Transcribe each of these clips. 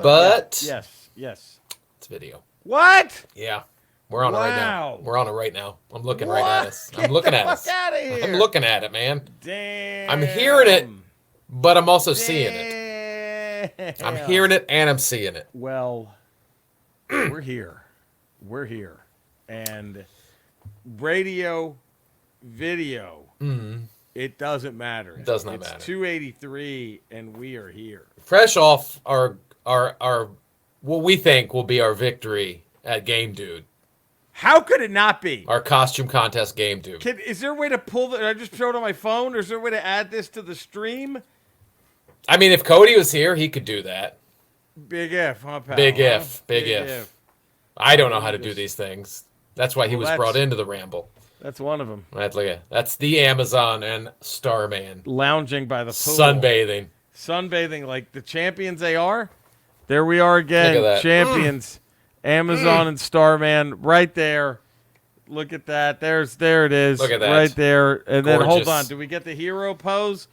But yes, it's video. What? Yeah, we're on it right now. We're on it right now. I'm looking right at us. I'm looking at us. Out of here. I'm looking at it, man. Damn. I'm hearing it, but I'm also seeing it. I'm hearing it and I'm seeing it. Well, we're here. We're here. And radio, video, it doesn't matter. It does not matter. It's 283 and we are here. Fresh off our what we think will be our victory at Game Dude. How could it not be? Our costume contest Game Dude. Is there a way to pull I just showed on my phone, or is there a way to add this to the stream? I mean, if Cody was here, he could do that. Big if, huh, pal? Big if. I don't know how to do these things. That's why he was brought into the Ramble. That's one of them. That's the Amazon and Starman. Lounging by the pool. Sunbathing like the champions they are. There we are again. Look at that. Champions. Amazon and Starman right there. Look at that. There it is. Look at that. Right there. And then Gorgeous. hold on. Do we get the hero pose?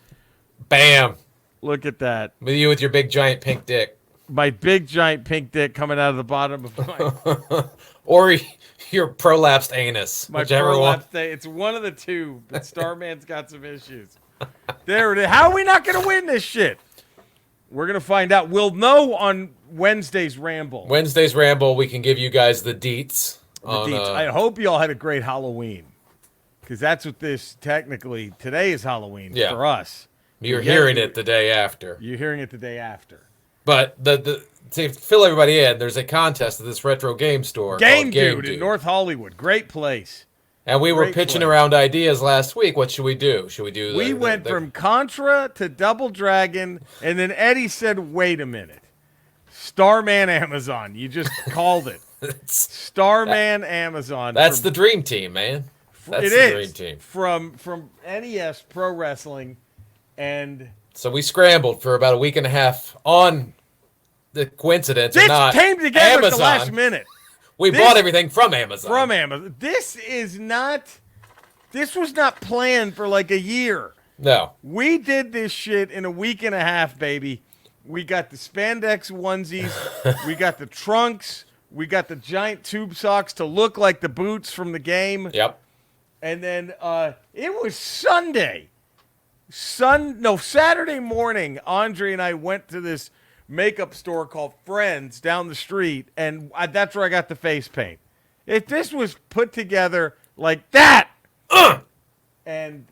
Bam. Look at that. With you with your big giant pink dick. My big giant pink dick coming out of the bottom of my or your prolapsed anus. My whichever one. It's one of the two, but Starman's got some issues. There it is. How are we not going to win this shit? We're going to find out. We'll know on Wednesday's Ramble. We can give you guys the deets. I hope you all had a great Halloween. Because that's what today is Halloween for us. You're hearing it the day after. You're hearing it the day after. But to fill everybody in, there's a contest at this retro game store. Game Dude in North Hollywood. Great place. And we were pitching around ideas last week. What should we do? Should we do We went from Contra to Double Dragon, and then Eddie said, wait a minute. Starman Amazon. You just called it. Starman Amazon. That's the dream team, man. That's the dream team. From NES Pro Wrestling. And so we scrambled for about a week and a half on the coincidence or not. This came together Amazon. at the last minute. We bought everything from Amazon. This was not planned for like a year. No. We did this shit in a week and a half, baby. We got the spandex onesies. We got the trunks. We got the giant tube socks to look like the boots from the game. Yep. And then it was Sunday. Saturday morning, Andre and I went to this makeup store called Friends down the street, and that's where I got the face paint. If this was put together like that, and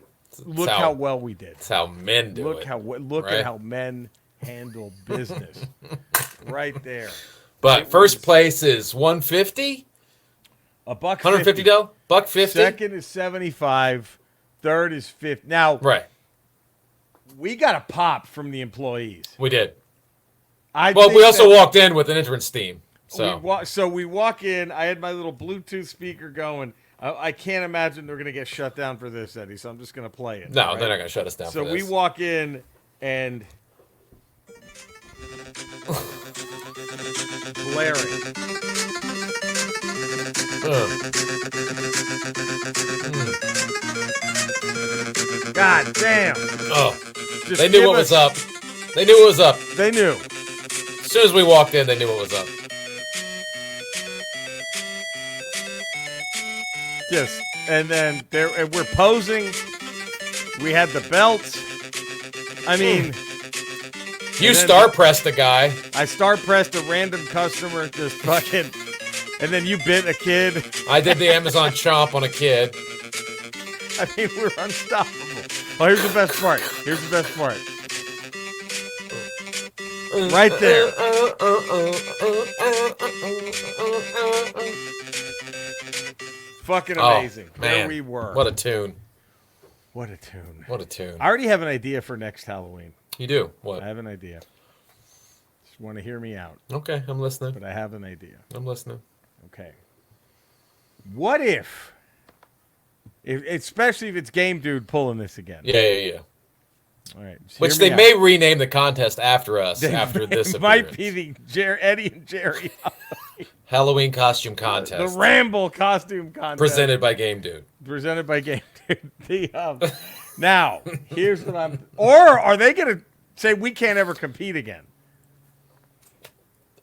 look how well we did. That's how men do it. Look at how men handle business. Right there. But first place is $150. $150. $150. $150. Second is $75. Third is $50. Now, we got a pop from the employees. We did. We also walked in with an entrance theme. So we walk in. I had my little Bluetooth speaker going. I can't imagine they're going to get shut down for this, Eddie, so I'm just going to play it. No, they're not going to shut us down for this. So we walk in and blaring. God damn. Oh. They knew what was up. They knew it was up. They knew. As soon as we walked in, they knew what was up. Yes. And then we're posing. We had the belts. I mean... You star-pressed a guy. I star-pressed a random customer, just fucking... And then you bit a kid. I did the Amazon chomp on a kid. I mean, we're unstoppable. Oh, here's the best part. Right there. Fucking amazing. Man. There we were. What a tune. What a tune. What a tune. I already have an idea for next Halloween. You do? What? I have an idea. Just want to hear me out. Okay, I'm listening. But I have an idea. I'm listening. Okay. What if especially if it's Game Dude pulling this again. Yeah. All right. Which they may rename the contest after us after this appearance. Might be the Eddie and Jerry Halloween costume contest. The Ramble costume contest. Presented by Game Dude. Now, here's what or are they going to say we can't ever compete again.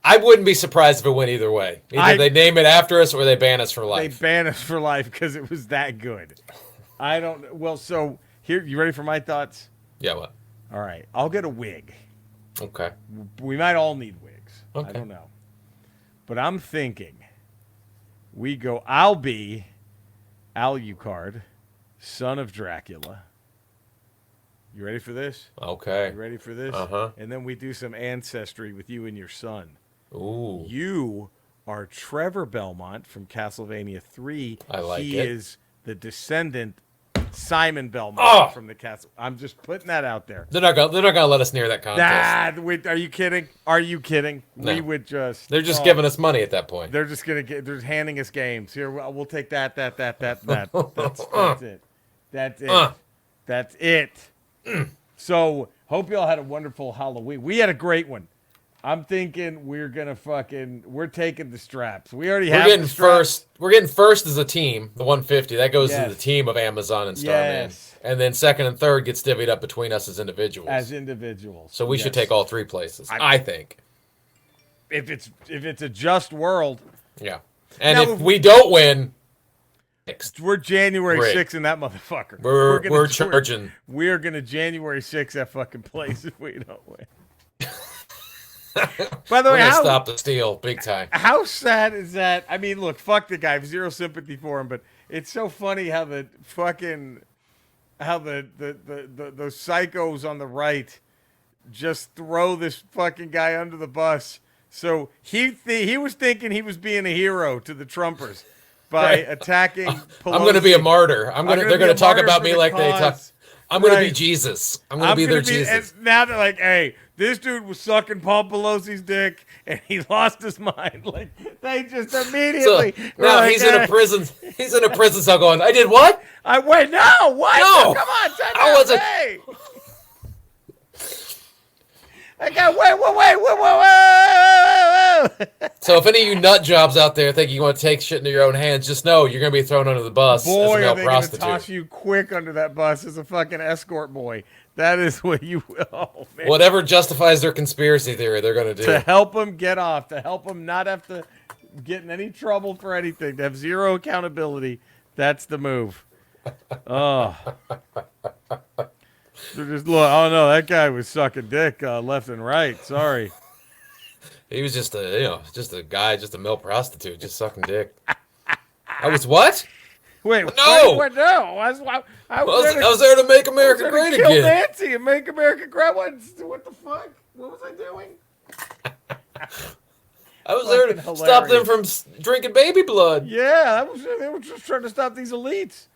I wouldn't be surprised if it went either way. Either they name it after us or they ban us for life. They ban us for life because it was that good. I don't. Well, so here, you ready for my thoughts? Yeah, what? All right, I'll get a wig. Okay. We might all need wigs. Okay. I don't know, but I'm thinking we go. I'll be Alucard, son of Dracula. You ready for this? Okay. You ready for this? Uh-huh. And then we do some ancestry with you and your son. Ooh. You are Trevor Belmont from Castlevania 3. I like he it. He is the descendant Simon Belmont from the castle. I'm just putting that out there. They're not gonna let us near that contest. Are you kidding? Are you kidding? No. We would just. They're just giving us money at that point. They're just gonna get. They're handing us games. Here, we'll take that. That's it. That's it. That's it. So hope y'all had a wonderful Halloween. We had a great one. I'm thinking we're taking the straps. We already have the straps. We're getting first as a team, the 150. That goes to the team of Amazon and Starman. Yes. And then second and third gets divvied up between us as individuals. So we should take all three places, I think. If it's a just world. Yeah. And if we don't win, we're January 6th in that motherfucker. We're charging. We're going to January 6th that fucking place if we don't win. By the way, stop the steal big time. How sad is that? I mean, look, fuck the guy. I have zero sympathy for him, but it's so funny how the those psychos on the right just throw this fucking guy under the bus. So he was thinking he was being a hero to the Trumpers by attacking Pelosi. I'm going to be a martyr. They're going to talk about me like they talk. I'm going to be Jesus. I'm going to be their Jesus. And now they're like, hey, this dude was sucking Paul Pelosi's dick, and he lost his mind. Like, they just immediately. So, now he's in a prison. He's in a prison cell going, I did what? Wait, no, what? No, come on, I wasn't. Hey. Wait. So if any of you nut jobs out there think you want to take shit into your own hands, just know you're going to be thrown under the bus as a Boy, male are they going to prostitute. toss you quick under that bus as a fucking escort boy. That is what you will. Oh, man. Whatever justifies their conspiracy theory, they're going to do. To help them get off, to help them not have to get in any trouble for anything, to have zero accountability. That's the move. Oh. They're just look. Oh no, that guy was sucking dick left and right. Sorry. He was just a male prostitute, just sucking dick. I was what? Wait, no, what? No, I was there to make America great kill again. Nancy and make America great. What the fuck? What was I doing? I was there to stop them from drinking baby blood. Yeah, they were just trying to stop these elites.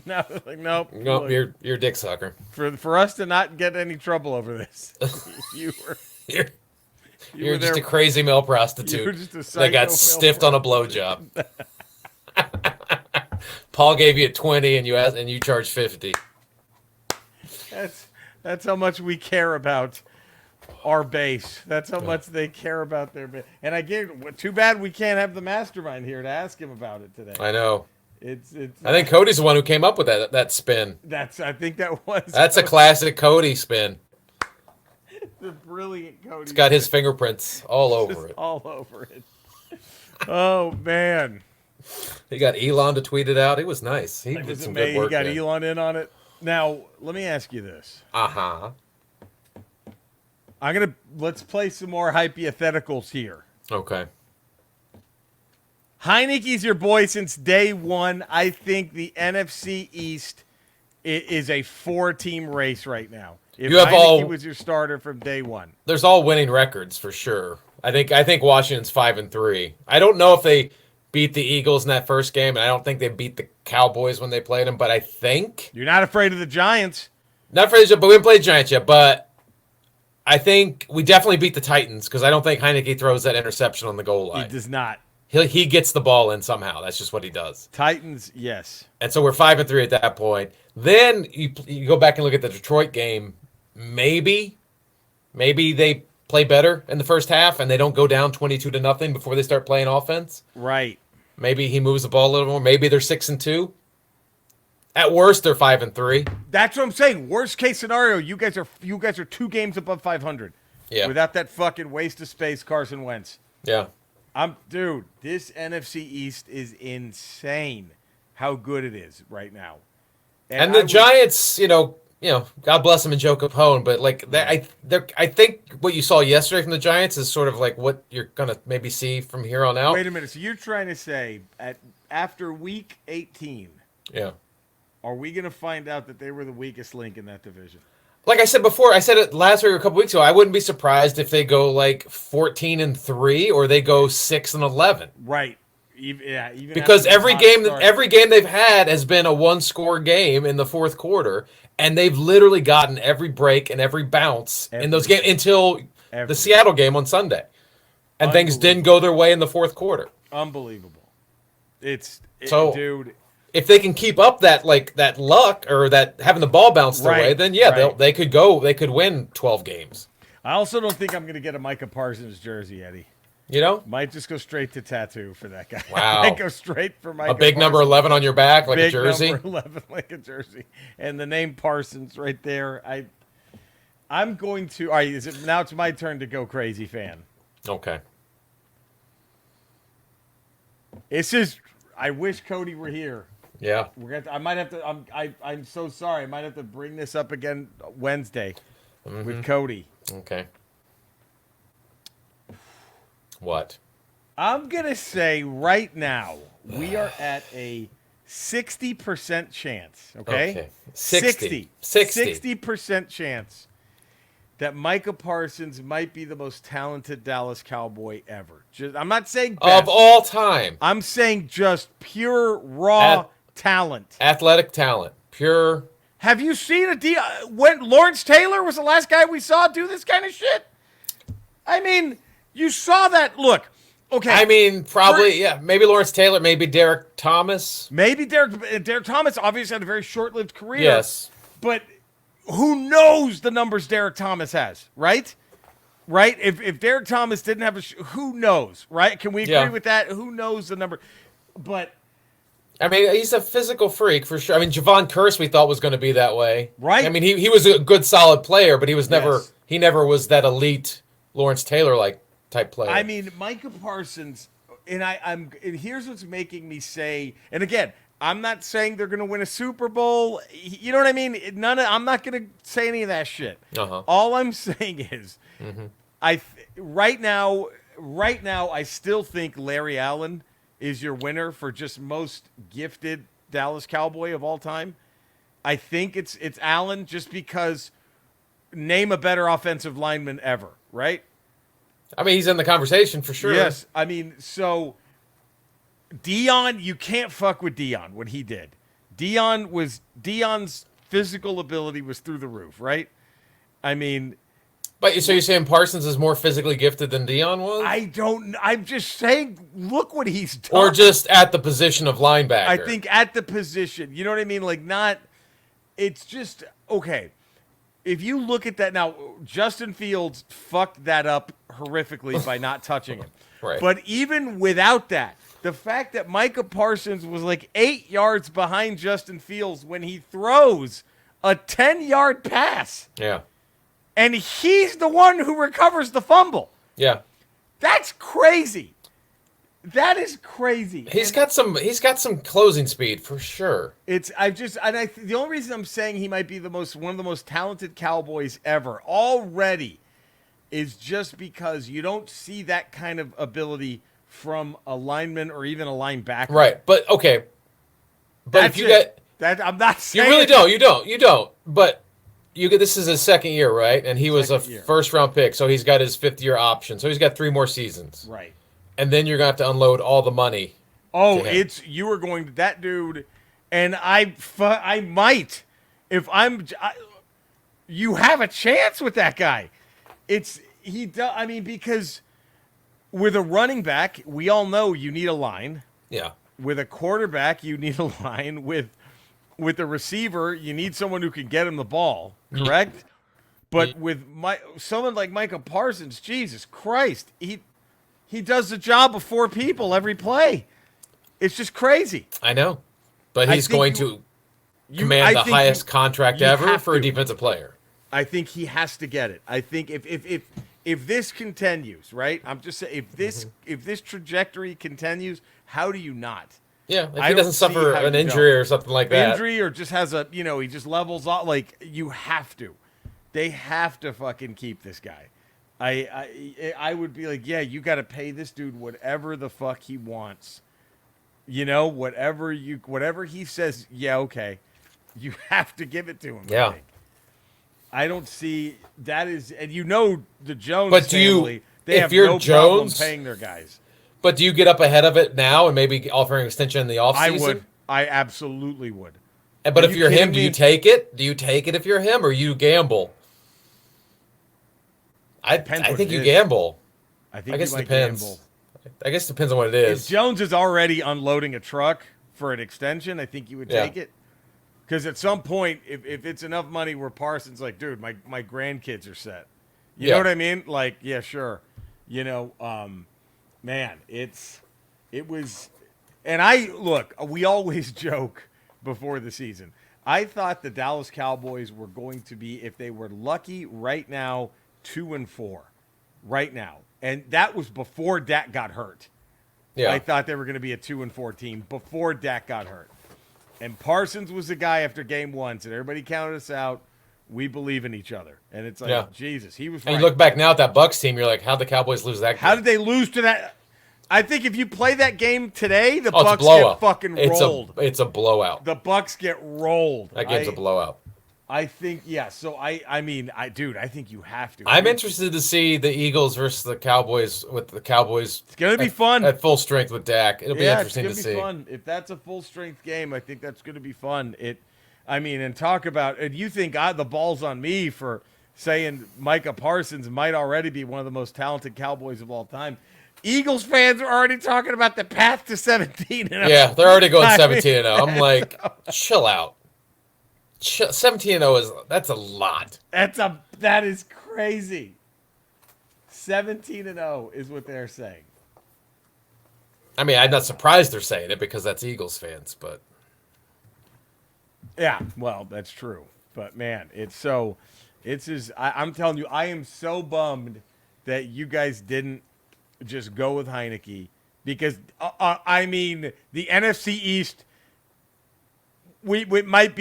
No, like nope. Nope, you're a dick sucker. For us to not get any trouble over this, you're just a crazy male prostitute that got stiffed on a blowjob. Paul gave you 20 and you charged 50. That's how much we care about our base. That's how much they care about their base. And too bad we can't have the mastermind here to ask him about it today. I know. It's. I think Cody's the one who came up with that spin. I think that was. That's a classic Cody spin. The brilliant Cody. It's got his fingerprints all over it. All over it. Oh man. He got Elon to tweet it out. It was nice. He did some good work. He got Elon in on it. Now let me ask you this. Let's play some more hypotheticals here. Okay. Heineke's your boy since day one. I think the NFC East is a 4-team race right now. If Heineke was your starter from day one. There's all winning records for sure. I think Washington's 5-3. I don't know if they beat the Eagles in that first game, and I don't think they beat the Cowboys when they played them, but I think you're not afraid of the Giants. Not afraid of, but we haven't played Giants yet. But I think we definitely beat the Titans because I don't think Heineke throws that interception on the goal line. He does not. He gets the ball in somehow. That's just what he does. Titans, yes. And so we're 5-3 at that point. Then you go back and look at the Detroit game. Maybe they play better in the first half and they don't go down 22-0 before they start playing offense. Right. Maybe he moves the ball a little more. Maybe they're 6-2. At worst, they're 5-3. That's what I'm saying. Worst case scenario, you guys are 2 games above 500. Yeah. Without that fucking waste of space, Carson Wentz. Yeah. Dude, this NFC East is insane. How good it is right now. And the Giants, God bless them and Joe Capone, but I think what you saw yesterday from the Giants is sort of like what you're gonna maybe see from here on out. Wait a minute. So you're trying to say after week 18, Yeah. are we gonna find out that they were the weakest link in that division? Like I said before, I said it last week or a couple weeks ago. I wouldn't be surprised if they go like 14-3 or they go 6-11. Right. Even because every game game they've had has been a one-score game in the fourth quarter, and they've literally gotten every break and every bounce in those games until the Seattle game on Sunday, and things didn't go their way in the fourth quarter. Unbelievable. Dude. If they can keep up that luck or that having the ball bounce their way, then they could win 12 games. I also don't think I'm going to get a Micah Parsons jersey, Eddie. Might just go straight to tattoo for that guy. Wow. Might go straight for Micah. A big Parsons. number 11 on your back, like a jersey. Big number 11, like a jersey, and the name Parsons right there. I'm going to. All right, now it's my turn to go crazy, fan. Okay. It's just I wish Cody were here. Yeah. I might have to. I'm so sorry. I might have to bring this up again Wednesday with Cody. Okay. What? I'm gonna say right now we are at a 60% chance. Okay. 60% chance that Micah Parsons might be the most talented Dallas Cowboy ever. I'm not saying best. Of all time. I'm saying just pure raw talent, athletic talent, pure. Have you seen when Lawrence Taylor was the last guy we saw do this kind of shit? I mean, you saw that. Look, okay. I mean, probably, yeah. Maybe Lawrence Taylor, maybe Derek Thomas. Maybe Derek Thomas obviously had a very short-lived career. Yes. But who knows the numbers Derek Thomas has, right? Right? If Derek Thomas didn't have who knows, right? Can we agree with that? Who knows the number? But I mean, he's a physical freak for sure. I mean, Javon Curse we thought was going to be that way. Right. I mean, he was a good, solid player, but he was never he never was that elite Lawrence Taylor type player. I mean, Micah Parsons, and and here's what's making me say, and again, I'm not saying they're going to win a Super Bowl. You know what I mean? I'm not going to say any of that shit. All I'm saying is, right now, I still think Larry Allen is your winner for just most gifted Dallas Cowboy of all time. I think it's Allen just because name a better offensive lineman ever, right? I mean, he's in the conversation for sure. Yes. I mean, so Deion, you can't fuck with Deion, what he did. Deion's physical ability was through the roof, right? I mean, but so you're saying Parsons is more physically gifted than Deion was? I'm just saying, look what he's done. Or just at the position of linebacker. I think at the position. You know what I mean? It's just, okay. If you look at that now, Justin Fields fucked that up horrifically by not touching him. Right. But even without that, the fact that Micah Parsons was 8 yards behind Justin Fields when he throws a 10-yard pass. Yeah. And he's the one who recovers the fumble. Yeah. That's crazy. That is crazy. He's got some closing speed for sure. The only reason I'm saying he might be one of the most talented Cowboys ever already is just because you don't see that kind of ability from a lineman or even a linebacker. Right. But okay. But That's if you get that, I'm not saying you really don't. You don't. But this is his second year, right? And he was a first-round pick, so he's got his fifth-year option. So he's got 3 more seasons. Right. And then you're going to have to unload all the money. Oh, you are going to that dude, and I might, if you have a chance with that guy. I mean, because with a running back, we all know you need a line. Yeah. With a quarterback, you need a line. With a receiver, you need someone who can get him the ball, correct? But with someone like Micah Parsons, Jesus Christ, he does the job of 4 people every play. It's just crazy. I know. But he's going to command the highest contract ever for a defensive player. I think he has to get it. I think if this continues, right? I'm just saying if this trajectory continues, how do you not? Yeah, if he doesn't suffer an injury or something like that. Injury or just has he just levels off. Like, you have to. They have to fucking keep this guy. I would be like, yeah, you got to pay this dude whatever the fuck he wants. Whatever he says, yeah, okay. You have to give it to him. Yeah. I don't see that is, and the Jones but family, they have no problem paying their guys. But do you get up ahead of it now and maybe offering an extension in the offseason? I would. I absolutely would. But if you're him, do you take it? Do you take it if you're him, or you gamble? I think you gamble. I guess it depends. Gamble. I guess it depends on what it is. If Jones is already unloading a truck for an extension, I think you would take it. Because at some point, if it's enough money where Parsons like, dude, my grandkids are set. You know what I mean? Like, yeah, sure. Man, it was, and we always joke before the season. I thought the Dallas Cowboys were going to be, if they were lucky right now, 2-4 right now. And that was before Dak got hurt. Yeah. I thought they were going to be a 2-4 team before Dak got hurt. And Parsons was the guy after game 1, said everybody counted us out. We believe in each other. And it's like, Jesus, he was right. And you look back now at that Bucs team, you're like, how'd the Cowboys lose that game? How did they lose to that? I think if you play that game today, the Bucs get fucking rolled. It's a blowout. The Bucs get rolled. That game's a blowout. I think, so I mean, dude, I think you have to. I'm interested to see the Eagles versus the Cowboys with the Cowboys. It's going to be fun. At full strength with Dak. It'll be interesting to see. It's going to be fun. If that's a full strength game, I think that's going to be fun. And talk about, and you think the ball's on me for saying Micah Parsons might already be one of the most talented Cowboys of all time. Eagles fans are already talking about the path to 17-0. Yeah, they're already going 17-0. I'm like, chill out. 17-0 that's a lot. That is crazy. 17-0 is what they're saying. I mean, I'm not surprised they're saying it because that's Eagles fans, but yeah, well, that's true. But man, I'm telling you, I am so bummed that you guys didn't just go with Heineke because I mean, the NFC East. It might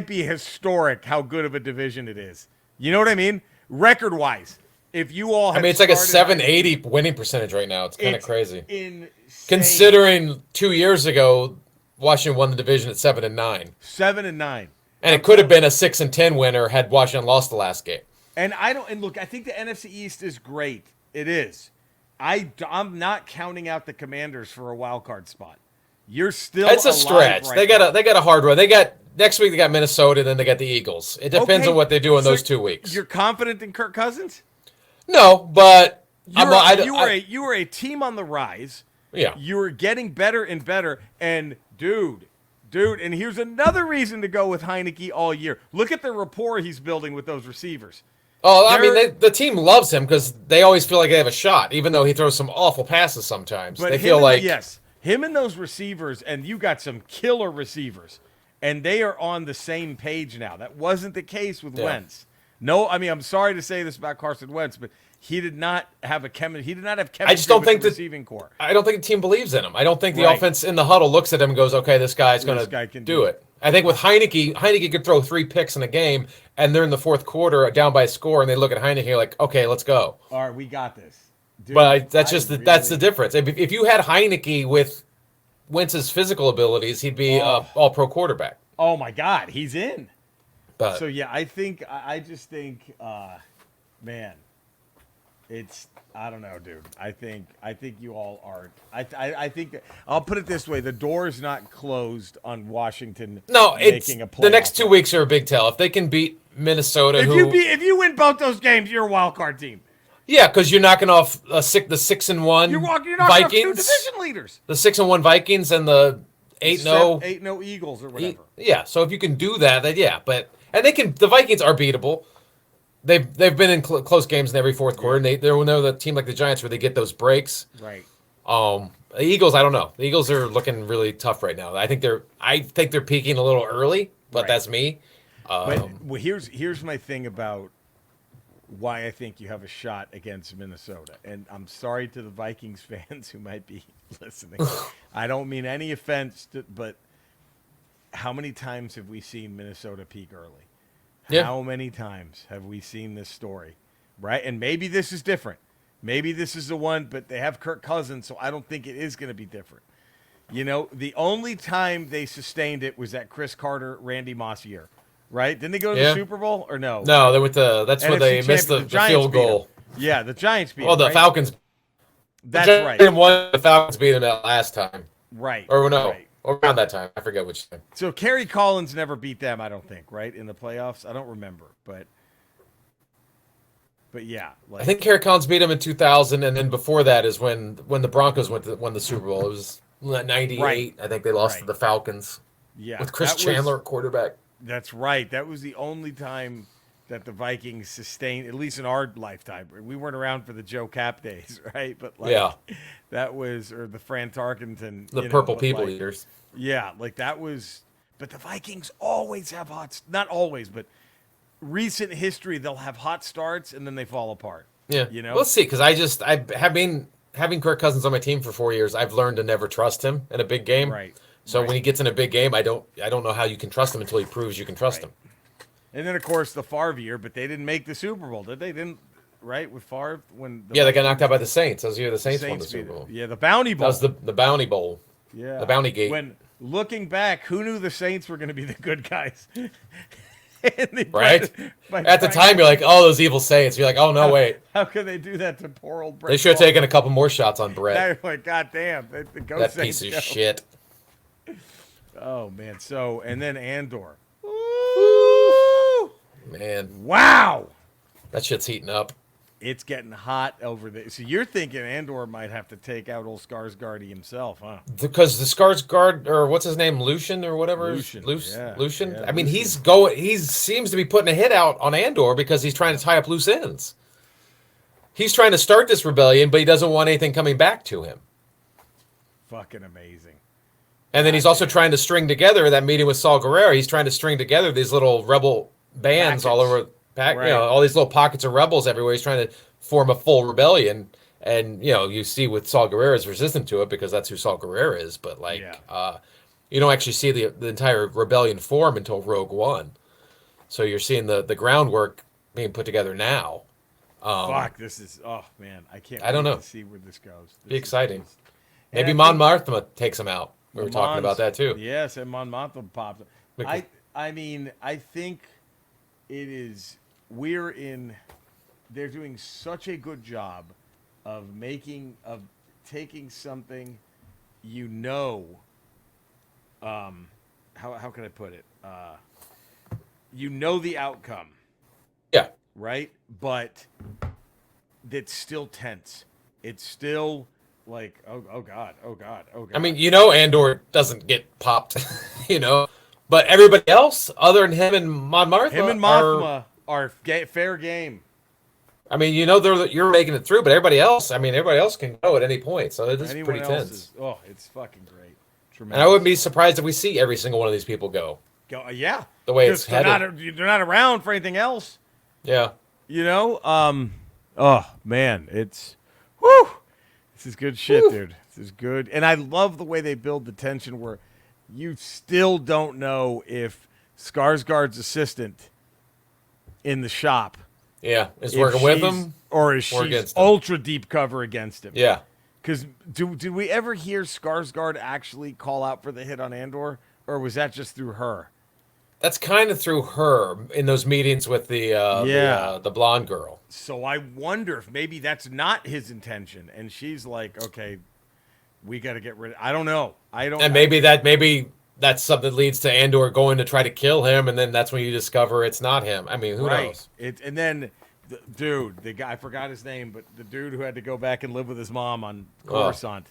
be historic how good of a division it is. You know what I mean? Record wise, if you all, it's like a 780 winning percentage right now. It's kind of crazy. Insane. Considering 2 years ago, Washington won the division at 7-9. 7-9, and it could have been a 6-10 winner had Washington lost the last game. And look, I think the NFC East is great. It is. I'm not counting out the Commanders for a wild card spot. You're still. It's a stretch. They got a hard run. Next week they got Minnesota, then they got the Eagles. It depends on what they do in those 2 weeks. You're confident in Kirk Cousins? No, but you were a team on the rise. Yeah, you were getting better and better. And dude, and here's another reason to go with Heineke all year. Look at the rapport he's building with those receivers. Oh, I mean, the team loves him because they always feel like they have a shot, even though he throws some awful passes sometimes. But they feel like him and those receivers, and you got some killer receivers, and they are on the same page now. That wasn't the case with Wentz. No, I mean, I'm sorry to say this about Carson Wentz, but he did not have chemistry I just don't think the receiving core. I don't think the team believes in him. I don't think the offense in the huddle looks at him and goes, okay, this guy's going to do it. I think with Heineke could throw 3 picks in a game, and they're in the fourth quarter down by a score, and they look at Heineke like, okay, let's go. All right, we got this. Dude, but that's the difference. If you had Heineke with Wentz's physical abilities, he'd be all-pro quarterback. Oh, my God, he's in. But, so, yeah, I just think, man, I don't know, dude. I think you all are. I think I'll put it this way: the door's not closed on Washington. No, making a playoff. The next 2 weeks are a big tell. If they can beat Minnesota, if you win both those games, you're a wild card team. Yeah, because you're knocking off the 6-1 you're knocking Vikings, off 2 division leaders, the 6-1 Vikings, and the 8-0 Eagles or whatever. Yeah, so if you can do that, then yeah. But the Vikings are beatable. They've been in close games in every fourth quarter, and they're the team like the Giants where they get those breaks. Right. The Eagles, I don't know. The Eagles are looking really tough right now. I think they're peaking a little early, but Right. that's me. But here's my thing about why I think you have a shot against Minnesota. And I'm sorry to the Vikings fans who might be listening. I don't mean any offense, but how many times have we seen Minnesota peak early? Yeah. How many times have we seen this story? Right? And maybe this is different. Maybe this is the one, but they have Kirk Cousins, so I don't think it is going to be different. You know, the only time they sustained it was that Chris Carter, Randy Moss year. Right? Didn't they go to the Super Bowl or no? No, they went to. That's where NFC they missed the Giants field beat 'em. goal. Yeah, the Giants beat Well, them, the right? Falcons. That's the right. Giants won, the Falcons beat them that last time, Right. or no, Right. around that time. I forget which time. So Kerry Collins never beat them, I don't think, right? In the playoffs? I don't remember, but yeah, like, I think Kerry Collins beat them in 2000, and then before that is when the Broncos won the Super Bowl. It was 98. Right. I think they lost to Right. the Falcons yeah. with Chris that was- Chandler at quarterback. That's right. That was the only time that the Vikings sustained, at least in our lifetime. We weren't around for the Joe Cap days, right? But like, Yeah. that was, or the Fran Tarkenton, The you know, Purple but People like, Eaters. Yeah, like that was. But the Vikings always have not always, but recent history, they'll have hot starts and then they fall apart. Yeah, You know? we'll see. Because I have been having Kirk Cousins on my team for 4 years. I've learned to never trust him in a big game. Right. So right. when he gets in a big game, I don't know how you can trust him until he proves you can trust Right. him. And then, of course, the Favre year, but they didn't make the Super Bowl, did they? Didn't, right, with Favre? When Yeah, they got knocked out by the Saints. That was the year the Saints won the beat Super it. Bowl. Yeah, the Bounty That Bowl. was the Bounty Bowl. Yeah. The Bounty Gate. When, looking back, who knew the Saints were going to be the good guys? Right? At the time, you're like, oh, those evil Saints. You're like, oh, no, wait. How could they do that to poor old Brett? They should have taken a couple more shots on Brett. They're like, God damn. The Go That Saints piece of go. shit. Oh, man. So, and then Andor. Man, Wow. that shit's heating up. It's getting hot over there. So you're thinking Andor might have to take out old Skarsgård himself, huh? Because the Skarsgård, or what's his name, Lucian or whatever. Lucian, yeah. Lucian. Yeah, I mean, Lucian. he seems to be putting a hit out on Andor because he's trying to tie up loose ends. He's trying to start this rebellion, but he doesn't want anything coming back to him. Fucking amazing. And then he's also trying to string together that meeting with Saul Guerrero. He's trying to string together these little rebel bands all over, Right. all these little pockets of rebels everywhere. He's trying to form a full rebellion. And, you see with Saul Guerrero is resistant to it because that's who Saul Guerrero is. But, you don't actually see the entire rebellion form until Rogue One. So you're seeing the groundwork being put together now. Fuck, this is, oh, man. I don't know. to see where this goes. Be exciting. And Maybe I Mon think- Mothma takes him out. We were talking about that, too. Yes, and Mon Mothma popped up. Because- I mean, I think it is, they're doing such a good job of taking something, how can I put it? The outcome, Yeah. right? But it's still tense. It's still like, oh God. I mean, Andor doesn't get popped, But everybody else, other than him and Mon Mothma, him and Mothma are fair game. I mean, you're making it through, but everybody else can go at any point. So it's Anyone pretty else tense. it's fucking great. Tremendous. And I wouldn't be surprised if we see every single one of these people go. Yeah. The way it's They're headed. not around for anything else. Yeah. Oh man, it's whoo. This is good shit, dude. This is good. And I love the way they build the tension where you still don't know if Skarsgård's assistant in the shop Yeah. Is working with him. or is or she against him. ultra deep cover against him. Yeah. Because did we ever hear Skarsgård actually call out for the hit on Andor, or was that just through her? That's kind of through her in those meetings with the blonde girl. So I wonder if maybe that's not his intention, and she's like, "Okay, we got to get rid of." I don't know. And maybe that's something that leads to Andor going to try to kill him, and then that's when you discover it's not him. I mean, who knows? And then, the guy, I forgot his name, but the dude who had to go back and live with his mom on Coruscant.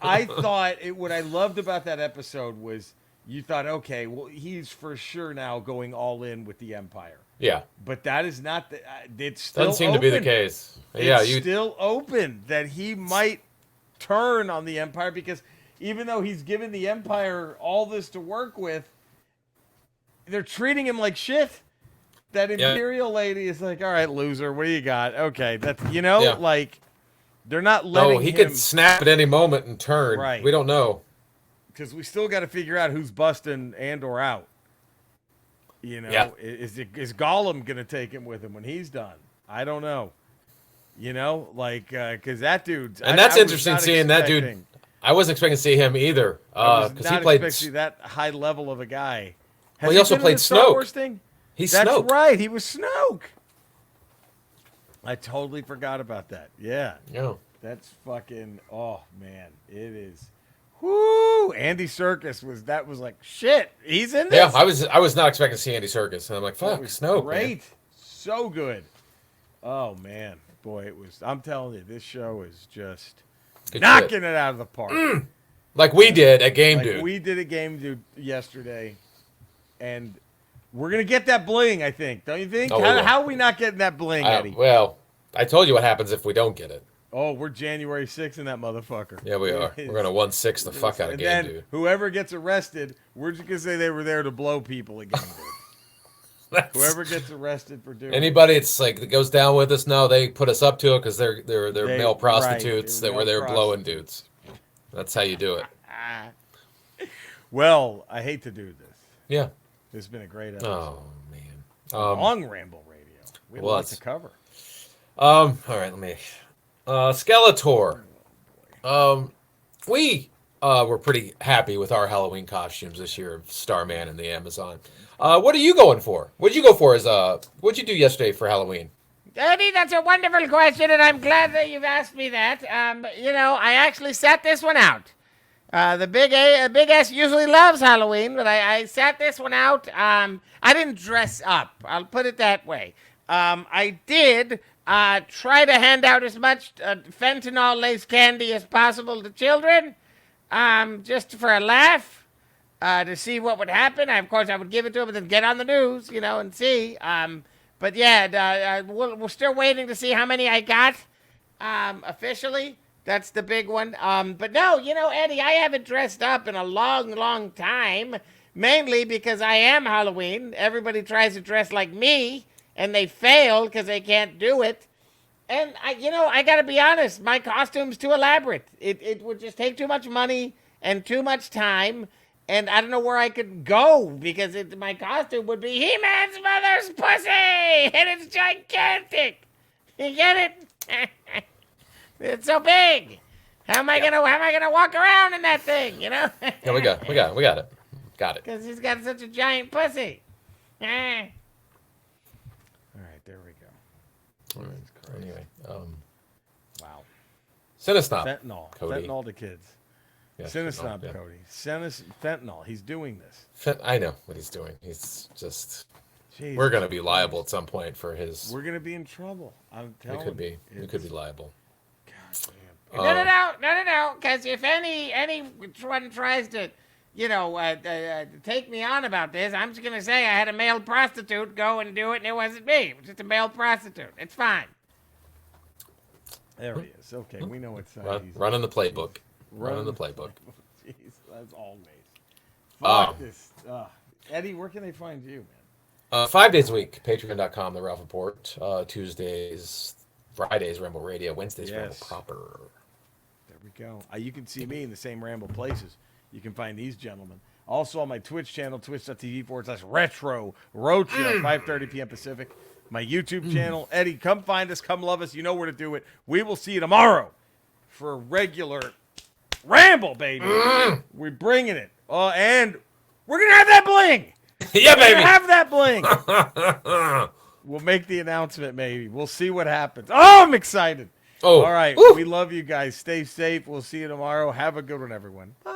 I thought what I loved about that episode was you thought, okay, well, he's for sure now going all in with the Empire. Yeah. But that is not it's still Doesn't seem to be the case. It's still open that he might turn on the Empire, because even though he's given the Empire all this to work with, they're treating him like shit. That Imperial lady is like, all right, loser, what do you got? Okay, that's, like, they're not letting he him... could snap at any moment and turn. Right. We don't know. Because we still got to figure out who's busting Andor out. Is Gollum going to take him with him when he's done? I don't know. Because that dude's... And that's interesting seeing that dude. I wasn't expecting to see him either. Because he played... that high level of a guy. He also played Snoke. He's That's Snoke. right. He was Snoke. I totally forgot about that. Yeah. Yeah. That's fucking... Oh, man. It is... Whoo! Andy Serkis was like, shit, he's in this? Yeah, I was not expecting to see Andy Serkis. And I'm like, fuck, Snoke. Great. Man. So good. Oh, man. Boy, it was... I'm telling you, this show is just knocking it out of the park. Like we did at Game Dude. We did at Game Dude yesterday. And... We're going to get that bling, I think. Don't you think? How are we not getting that bling, Eddie? Well, I told you what happens if we don't get it. Oh, we're January 6th in that motherfucker. Yeah, we are. We're going to 1/6 the fuck out of Game Dude. Whoever gets arrested, we're just going to say they were there to blow people at Game Dude. Whoever gets arrested for doing anybody, it's like that goes down with us. No, they put us up to it because they're male prostitutes that were there blowing dudes. That's how you do it. Well, I hate to do this. Yeah. This has been a great episode. Oh, man. Long Ramble Radio. We have lots to cover. All right, let me... Skeletor. We were pretty happy with our Halloween costumes this year of Starman and the Amazon. What are you going for? What'd you go for what'd you do yesterday for Halloween? Eddie, that's a wonderful question, and I'm glad that you've asked me that. I actually sat this one out. The Big S usually loves Halloween, but I sat this one out. I didn't dress up. I'll put it that way. I did try to hand out as much fentanyl-laced candy as possible to children, just for a laugh, to see what would happen. Of course, I would give it to them and then get on the news, and see. But yeah, we're still waiting to see how many I got officially. That's the big one. But no, Eddie, I haven't dressed up in a long, long time, mainly because I am Halloween. Everybody tries to dress like me, and they fail because they can't do it. And, I got to be honest, my costume's too elaborate. It would just take too much money and too much time, and I don't know where I could go because my costume would be He-Man's mother's pussy, and it's gigantic. You get it? It's so big. How am I gonna walk around in that thing? Yeah, we got it. Got it. Because he's got such a giant pussy. All right, there we go. All right. Anyway, wow. Cinesnob. Fentanyl. Cody. Fentanyl to kids. Yeah, Cinesnob, yeah. Cody. Fentanyl. He's doing this. I know what he's doing. He's just... Jesus we're going to be liable at some point for his... We're going to be in trouble. I'm telling you. We could be liable. God damn. No. Because if anyone tries to, take me on about this, I'm just going to say I had a male prostitute go and do it, and it wasn't me. It was just a male prostitute. It's fine. There he is. Okay, we know it's running the playbook. Running the playbook. Jeez, that's always. Fuck this. Eddie, where can they find you, man? 5 days a week. Patreon.com, The Ralph Report. Tuesdays, Fridays, Ramble Radio. Wednesdays, Ramble Proper. There we go. You can see me in the same Ramble places. You can find these gentlemen. Also on my Twitch channel, twitch.tv/Retro Roadshow, 5:30 p.m. Pacific. My YouTube channel. Eddie, come find us. Come love us. You know where to do it. We will see you tomorrow for a regular Ramble, baby. We're bringing it. And we're going to have that bling. Yeah, baby. We're have that bling. We'll make the announcement, maybe. We'll see what happens. Oh, I'm excited. All right. Woo. We love you guys. Stay safe. We'll see you tomorrow. Have a good one, everyone. Bye.